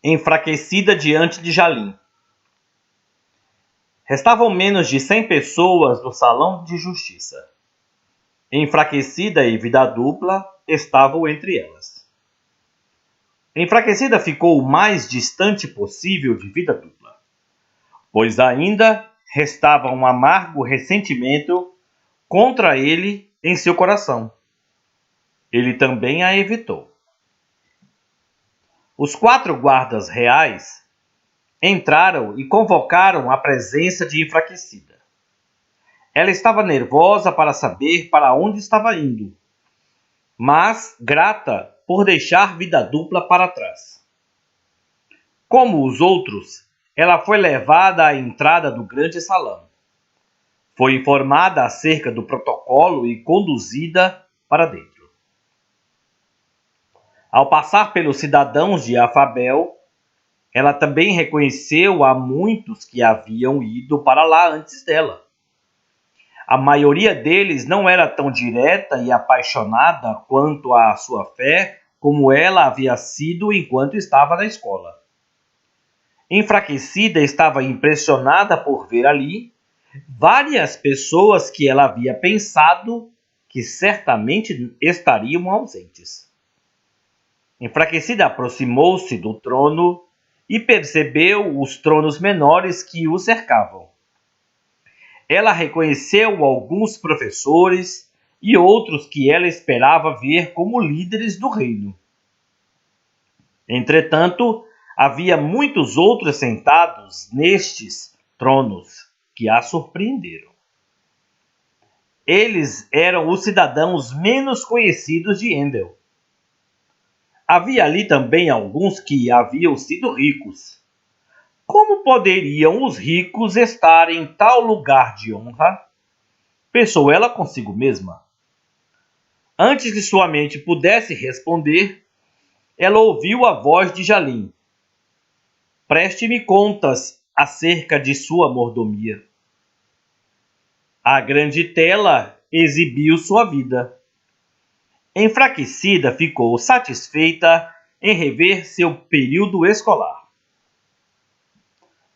enfraquecida diante de Jalim. Restavam menos de 100 pessoas no salão de justiça. Enfraquecida e Vida Dupla estavam entre elas. Enfraquecida ficou o mais distante possível de Vida Dupla, pois ainda restava um amargo ressentimento contra ele em seu coração. Ele também a evitou. Os 4 guardas reais entraram e convocaram a presença de Enfraquecida. Ela estava nervosa para saber para onde estava indo, mas grata por deixar Vida Dupla para trás. Como os outros, ela foi levada à entrada do grande salão. Foi informada acerca do protocolo e conduzida para dentro. Ao passar pelos cidadãos de Afabel, ela também reconheceu a muitos que haviam ido para lá antes dela. A maioria deles não era tão direta e apaixonada quanto à sua fé como ela havia sido enquanto estava na escola. Enfraquecida, estava impressionada por ver ali várias pessoas que ela havia pensado que certamente estariam ausentes. Enfraquecida aproximou-se do trono e percebeu os tronos menores que o cercavam. Ela reconheceu alguns professores e outros que ela esperava ver como líderes do reino. Entretanto, havia muitos outros sentados nestes tronos que a surpreenderam. Eles eram os cidadãos menos conhecidos de Endel. Havia ali também alguns que haviam sido ricos. Como poderiam os ricos estar em tal lugar de honra? Pensou ela consigo mesma. Antes que sua mente pudesse responder, ela ouviu a voz de Jalim. Preste-me contas acerca de sua mordomia. A grande tela exibiu sua vida. Enfraquecida, ficou satisfeita em rever seu período escolar.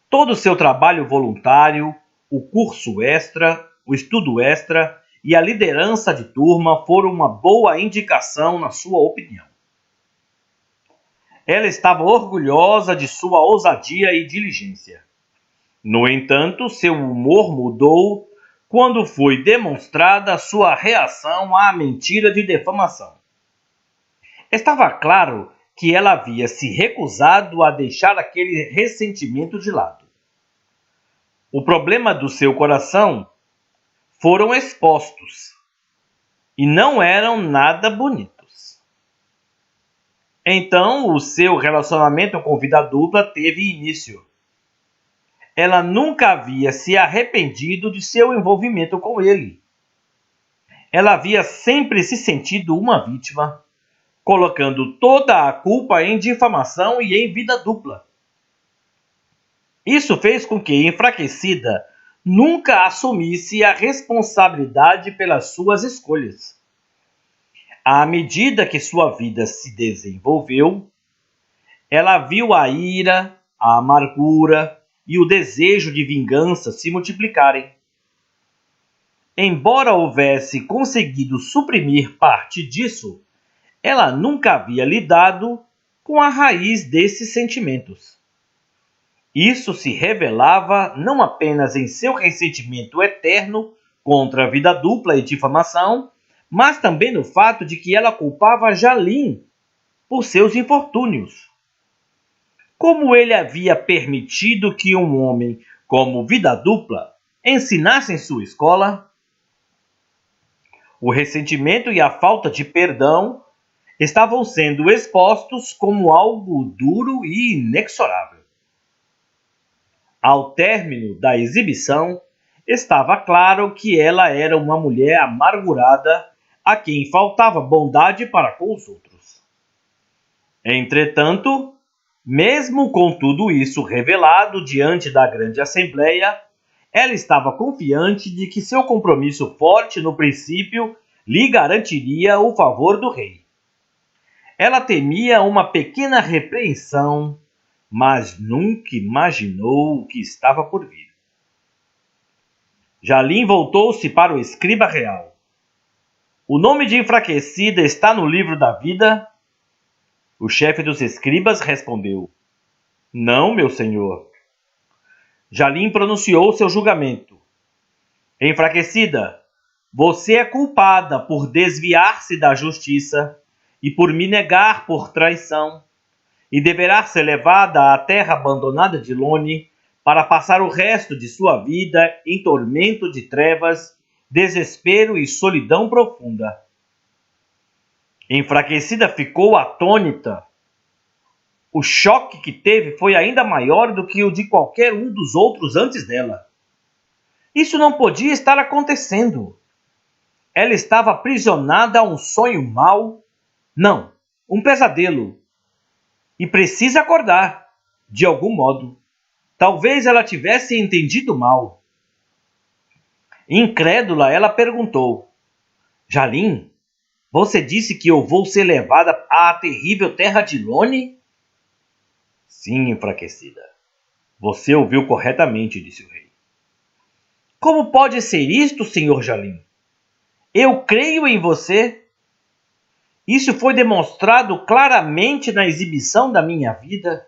Todo o seu trabalho voluntário, o curso extra, o estudo extra e a liderança de turma foram uma boa indicação na sua opinião. Ela estava orgulhosa de sua ousadia e diligência. No entanto, seu humor mudou quando foi demonstrada sua reação à mentira de difamação. Estava claro que ela havia se recusado a deixar aquele ressentimento de lado. O problema do seu coração foram expostos e não eram nada bonitos. Então, o seu relacionamento com Vida Dupla teve início. Ela nunca havia se arrependido de seu envolvimento com ele. Ela havia sempre se sentido uma vítima, colocando toda a culpa em difamação e em Vida Dupla. Isso fez com que, enfraquecida, nunca assumisse a responsabilidade pelas suas escolhas. À medida que sua vida se desenvolveu, ela viu a ira, a amargura e o desejo de vingança se multiplicarem. Embora houvesse conseguido suprimir parte disso, ela nunca havia lidado com a raiz desses sentimentos. Isso se revelava não apenas em seu ressentimento eterno contra a Vida Dupla e difamação, mas também no fato de que ela culpava Jalim por seus infortúnios. Como ele havia permitido que um homem como Vida Dupla ensinasse em sua escola? O ressentimento e a falta de perdão estavam sendo expostos como algo duro e inexorável. Ao término da exibição, estava claro que ela era uma mulher amargurada a quem faltava bondade para com os outros. Entretanto, mesmo com tudo isso revelado diante da grande assembleia, ela estava confiante de que seu compromisso forte no princípio lhe garantiria o favor do rei. Ela temia uma pequena repreensão mas nunca imaginou o que estava por vir. Jalim voltou-se para o escriba real. O nome de enfraquecida está no livro da vida? O chefe dos escribas respondeu: Não, meu senhor. Jalim pronunciou seu julgamento. Enfraquecida, você é culpada por desviar-se da justiça e por me negar por traição, e deverá ser levada à terra abandonada de Lone para passar o resto de sua vida em tormento de trevas, desespero e solidão profunda. Enfraquecida ficou atônita. O choque que teve foi ainda maior do que o de qualquer um dos outros antes dela. Isso não podia estar acontecendo. Ela estava aprisionada a um sonho mau. Não, um pesadelo. E precisa acordar, de algum modo. Talvez ela tivesse entendido mal. Incrédula, ela perguntou: Jalim, você disse que eu vou ser levada à terrível terra de Lone? Sim, enfraquecida. Você ouviu corretamente, disse o rei. Como pode ser isto, senhor Jalim? Eu creio em você. Isso foi demonstrado claramente na exibição da minha vida.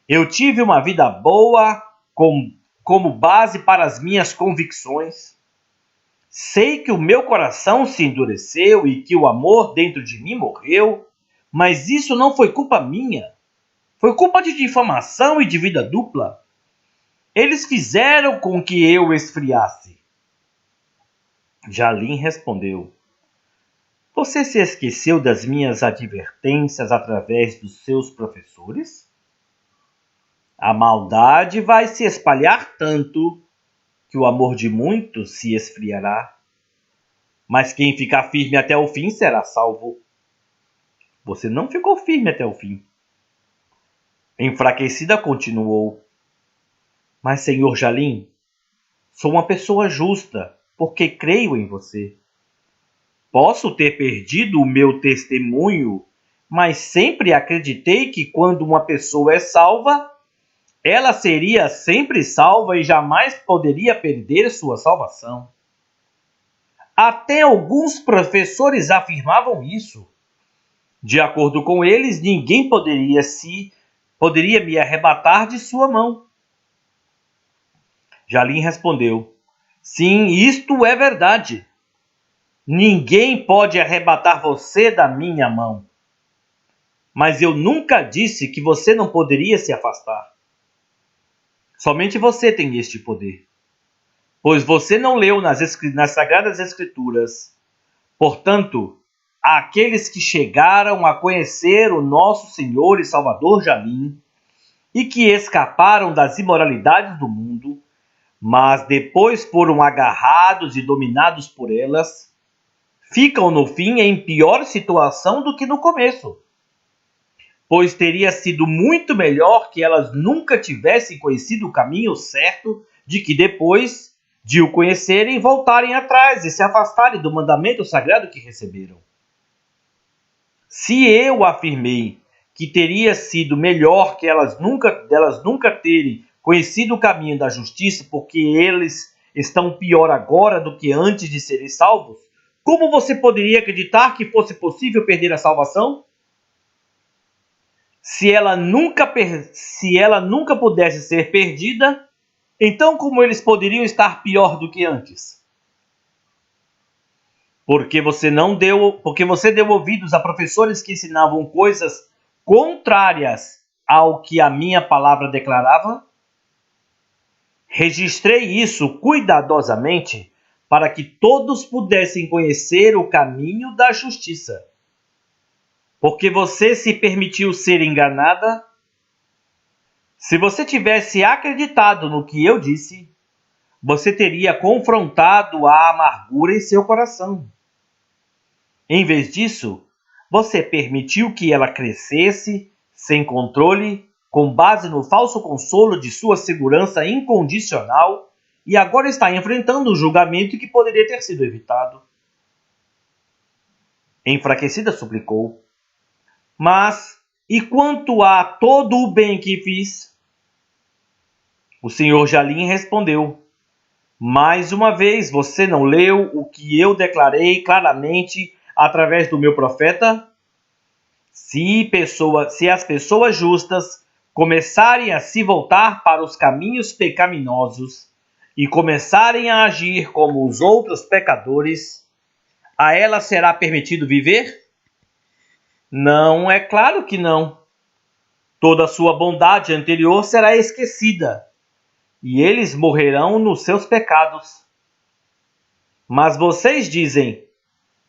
Eu tive uma vida boa como base para as minhas convicções. Sei que o meu coração se endureceu e que o amor dentro de mim morreu, mas isso não foi culpa minha. Foi culpa de difamação e de vida dupla. Eles fizeram com que eu esfriasse. Jalim respondeu: Você se esqueceu das minhas advertências através dos seus professores? A maldade vai se espalhar tanto que o amor de muitos se esfriará. Mas quem ficar firme até o fim será salvo. Você não ficou firme até o fim. Enfraquecida continuou: Mas, senhor Jalim, sou uma pessoa justa, porque creio em você. Posso ter perdido o meu testemunho, mas sempre acreditei que quando uma pessoa é salva, ela seria sempre salva e jamais poderia perder sua salvação. Até alguns professores afirmavam isso. De acordo com eles, ninguém poderia me arrebatar de sua mão. Jalim respondeu: Sim, isto é verdade. Ninguém pode arrebatar você da minha mão. Mas eu nunca disse que você não poderia se afastar. Somente você tem este poder, pois você não leu nas Sagradas Escrituras. Portanto, àqueles que chegaram a conhecer o nosso Senhor e Salvador Jalim e que escaparam das imoralidades do mundo, mas depois foram agarrados e dominados por elas, ficam no fim em pior situação do que no começo, pois teria sido muito melhor que elas nunca tivessem conhecido o caminho certo de que depois de o conhecerem voltarem atrás e se afastarem do mandamento sagrado que receberam. Se eu afirmei que teria sido melhor que elas nunca terem conhecido o caminho da justiça, porque eles estão pior agora do que antes de serem salvos, como você poderia acreditar que fosse possível perder a salvação? Se ela nunca pudesse ser perdida, então como eles poderiam estar pior do que antes? Porque você deu ouvidos a professores que ensinavam coisas contrárias ao que a minha palavra declarava? Registrei isso cuidadosamente para que todos pudessem conhecer o caminho da justiça. Porque você se permitiu ser enganada? Se você tivesse acreditado no que eu disse, você teria confrontado a amargura em seu coração. Em vez disso, você permitiu que ela crescesse, sem controle, com base no falso consolo de sua segurança incondicional, e agora está enfrentando um julgamento que poderia ter sido evitado. Enfraquecida suplicou: Mas E quanto a todo o bem que fiz? O senhor Jalim respondeu: mais uma vez, você não leu o que eu declarei claramente através do meu profeta? Se as pessoas justas começarem a se voltar para os caminhos pecaminosos e começarem a agir como os outros pecadores, a elas será permitido viver? Não, é claro que não. Toda a sua bondade anterior será esquecida, e eles morrerão nos seus pecados. Mas vocês dizem: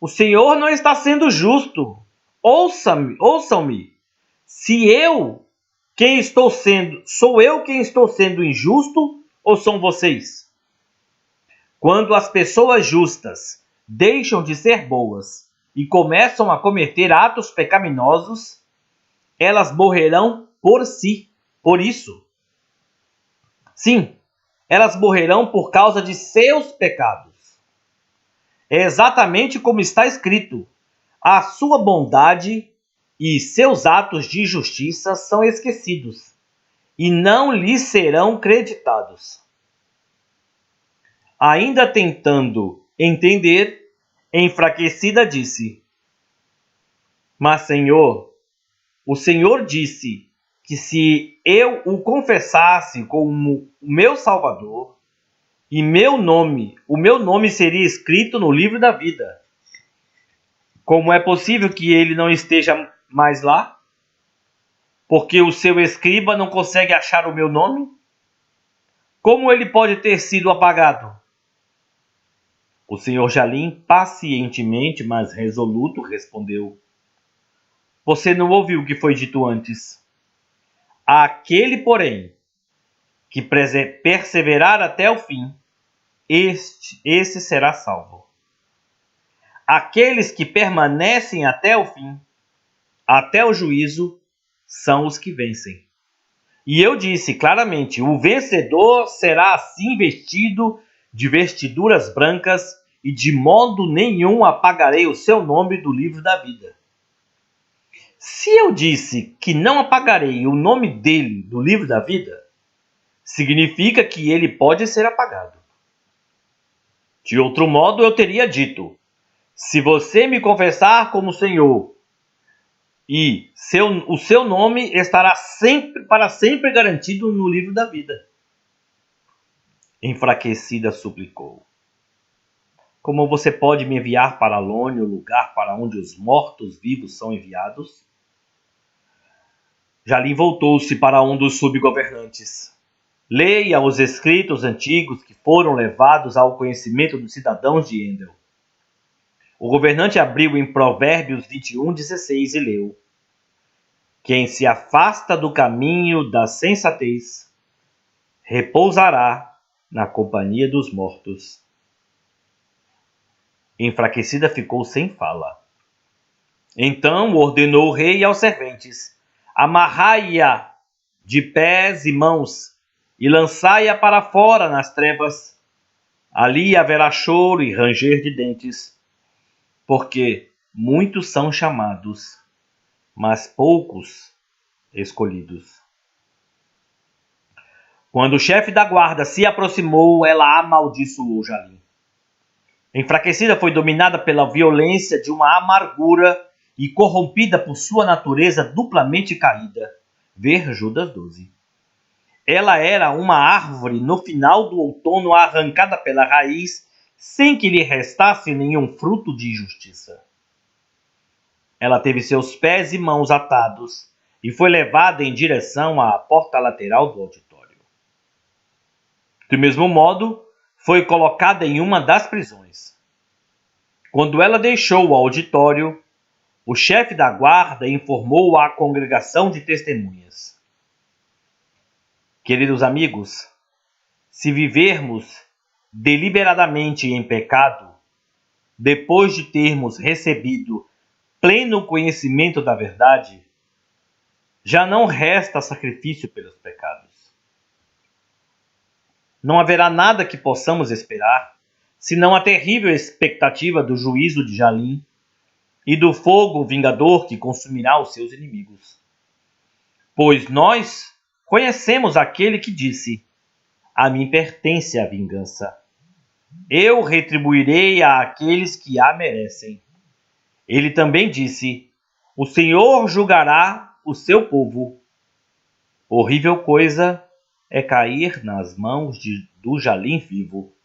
o Senhor não está sendo justo. Ouçam-me. Se sou eu quem estou sendo injusto ou são vocês? Quando as pessoas justas deixam de ser boas e começam a cometer atos pecaminosos, elas morrerão por isso. Sim, elas morrerão por causa de seus pecados. É exatamente como está escrito: a sua bondade e seus atos de justiça são esquecidos, e não lhes serão creditados. Ainda tentando entender, enfraquecida disse: mas, Senhor, o Senhor disse que se eu o confessasse como o meu Salvador, e o meu nome seria escrito no livro da vida. Como é possível que ele não esteja mais lá? Porque o seu escriba não consegue achar o meu nome? Como ele pode ter sido apagado? O senhor Jalim, pacientemente, mas resoluto, respondeu: você não ouviu o que foi dito antes. Aquele, porém, que perseverar até o fim, esse será salvo. Aqueles que permanecem até o fim, até o juízo, são os que vencem. E eu disse claramente: o vencedor será assim vestido de vestiduras brancas, e de modo nenhum apagarei o seu nome do livro da vida. Se eu disse que não apagarei o nome dele do livro da vida, significa que ele pode ser apagado. De outro modo, eu teria dito: se você me confessar como Senhor, e o seu nome estará para sempre garantido no livro da vida. Enfraquecida suplicou: como você pode me enviar para Lônia, o lugar para onde os mortos-vivos são enviados? Jalim voltou-se para um dos subgovernantes. Leia os escritos antigos que foram levados ao conhecimento dos cidadãos de Endel. O governante abriu em Provérbios 21:16 e leu: quem se afasta do caminho da sensatez repousará na companhia dos mortos. Enfraquecida ficou sem fala. Então ordenou o rei aos serventes: amarrai-a de pés e mãos e lançai-a para fora nas trevas. Ali haverá choro e ranger de dentes, porque muitos são chamados, mas poucos escolhidos. Quando o chefe da guarda se aproximou, ela amaldiçoou Jalim. Enfraquecida, foi dominada pela violência de uma amargura e corrompida por sua natureza duplamente caída. Ver Judas 12. Ela era uma árvore no final do outono, arrancada pela raiz, sem que lhe restasse nenhum fruto de justiça. Ela teve seus pés e mãos atados e foi levada em direção à porta lateral do auditório. Do mesmo modo, foi colocada em uma das prisões. Quando ela deixou o auditório, o chefe da guarda informou à congregação de testemunhas: queridos amigos, se vivermos deliberadamente em pecado, depois de termos recebido pleno conhecimento da verdade, já não resta sacrifício pelos pecados. Não haverá nada que possamos esperar, senão a terrível expectativa do juízo de Jalim e do fogo vingador que consumirá os seus inimigos. Pois nós conhecemos aquele que disse: a mim pertence a vingança. Eu retribuirei àqueles que a merecem. Ele também disse: o Senhor julgará o seu povo. Horrível coisa é cair nas mãos do jalim vivo.